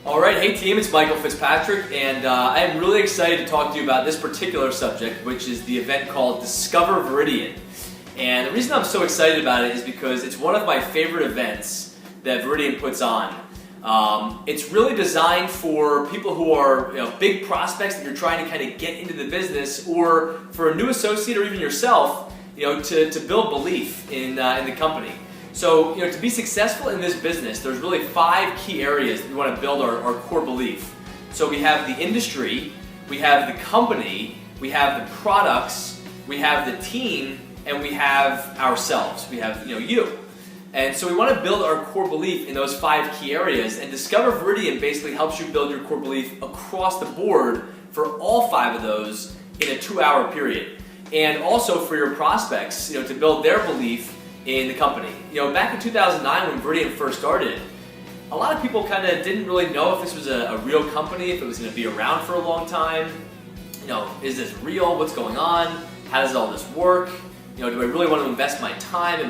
All right, hey team, it's Michael Fitzpatrick, and I am really excited to talk to you about this particular subject, which is the event called Discover Viridian. And the reason I'm so excited about it is because it's one of my favorite events that Viridian puts on. It's really designed for people who are big prospects that you're trying to kind of get into the business, or for a new associate or even yourself, to build belief in the company. So, to be successful in this business, there's really 5 key areas that we want to build our core belief. So we have the industry, we have the company, we have the products, we have the team, and we have ourselves. We have, you. And so we want to build our core belief in those 5 key areas, and Discover Viridian basically helps you build your core belief across the board for all 5 of those in a 2-hour period. And also for your prospects, to build their belief in the company. Back in 2009 when Viridian first started, a lot of people kind of didn't really know if this was a real company, if it was going to be around for a long time. Is this real? What's going on? How does all this work? Do I really want to invest my time and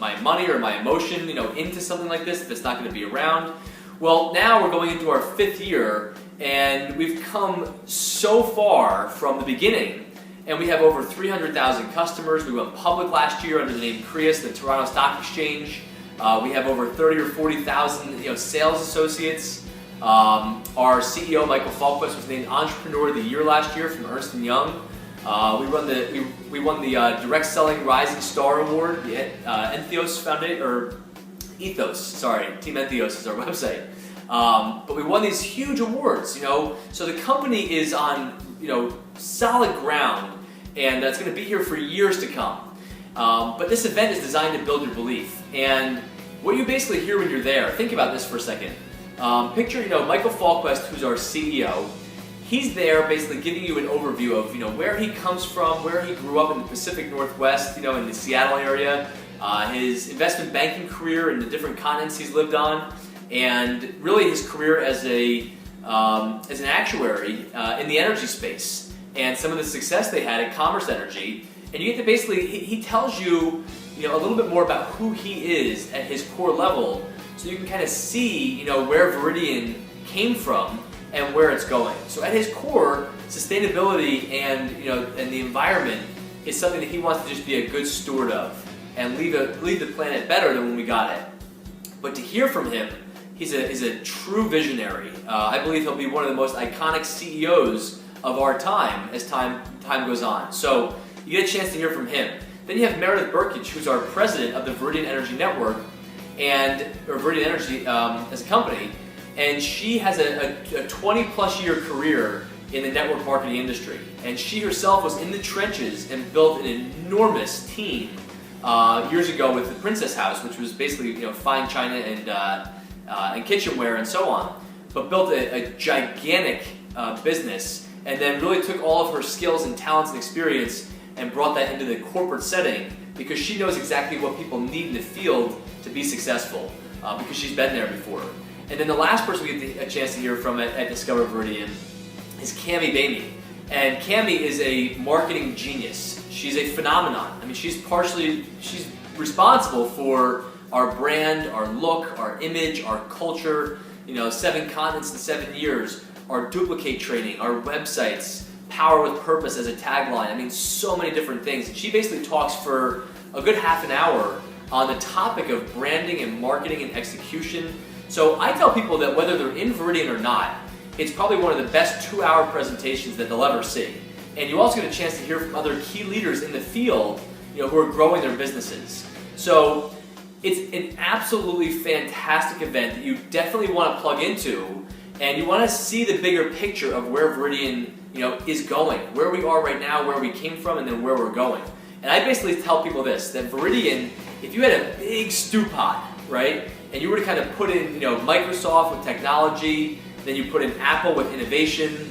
my money or my emotion, into something like this if it's not going to be around? Well, now we're going into our 5th year, and we've come so far from the beginning. And we have over 300,000 customers. We went public last year under the name Creus, the Toronto Stock Exchange. We have over 30 or 40,000 sales associates. Our CEO, Michael Falquist, was named Entrepreneur of the Year last year from Ernst & Young. We won the Direct Selling Rising Star Award, the Entheos Foundation, or Ethos, sorry, Team Entheos is our website. But we won these huge awards, so the company is on, solid ground, and it's going to be here for years to come. But this event is designed to build your belief, and what you basically hear when you're there, think about this for a second. Picture, Michael Falquist, who's our CEO. He's there basically giving you an overview of, where he comes from, where he grew up in the Pacific Northwest, in the Seattle area, his investment banking career and the different continents he's lived on, and really his career as an actuary in the energy space, and some of the success they had at Commerce Energy. And you get to basically, he tells you, a little bit more about who he is at his core level, so you can kind of see, where Viridian came from and where it's going. So at his core, sustainability and and the environment is something that he wants to just be a good steward of and leave the planet better than when we got it. But to hear from him, he's a true visionary. I believe he'll be one of the most iconic CEOs of our time as time goes on. So you get a chance to hear from him. Then you have Meredith Burkich, who's our president of the Viridian Energy Network, or Viridian Energy as a company, and she has a 20-plus year career in the network marketing industry. And she herself was in the trenches and built an enormous team years ago with the Princess House, which was basically fine china and kitchenware and so on, but built a gigantic business, and then really took all of her skills and talents and experience and brought that into the corporate setting, because she knows exactly what people need in the field to be successful, because she's been there before. And then the last person we get a chance to hear from at Discover Viridian is Cami Bamey. And Cami is a marketing genius. She's a phenomenon. I mean, she's responsible for our brand, our look, our image, our culture, 7 continents in 7 years, our duplicate training, our websites, power with purpose as a tagline. I mean, so many different things. And she basically talks for a good half an hour on the topic of branding and marketing and execution. So I tell people that whether they're in Viridian or not, it's probably one of the best 2-hour presentations that they'll ever see. And you also get a chance to hear from other key leaders in the field, who are growing their businesses. So it's an absolutely fantastic event that you definitely want to plug into, and you want to see the bigger picture of where Viridian, is going, where we are right now, where we came from, and then where we're going. And I basically tell people this, that Viridian, if you had a big stew pot, right, and you were to kind of put in, Microsoft with technology, then you put in Apple with innovation,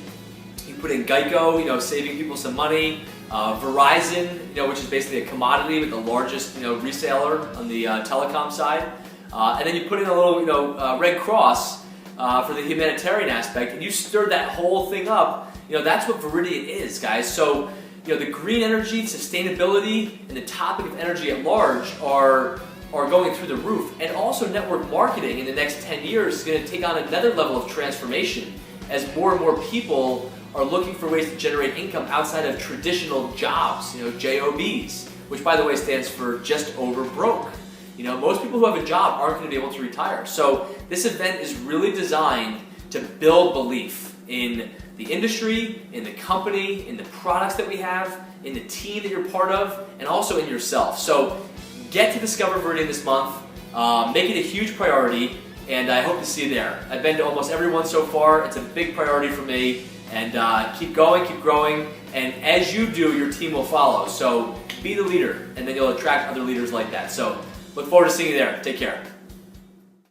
you put in Geico, saving people some money, Verizon, which is basically a commodity but the largest, reseller on the telecom side, and then you put in a little, Red Cross for the humanitarian aspect, and you stir that whole thing up. That's what Viridian is, guys. So, the green energy, sustainability, and the topic of energy at large are are going through the roof, and also network marketing in the next 10 years is going to take on another level of transformation as more and more people are looking for ways to generate income outside of traditional jobs, JOBs, which by the way stands for just over broke. Most people who have a job aren't going to be able to retire. So this event is really designed to build belief in the industry, in the company, in the products that we have, in the team that you're part of, and also in yourself. So get to Discover Viridian this month, make it a huge priority, and I hope to see you there. I've been to almost every one so far. It's a big priority for me, and keep going, keep growing, and as you do, your team will follow. So be the leader, and then you'll attract other leaders like that. So look forward to seeing you there. Take care.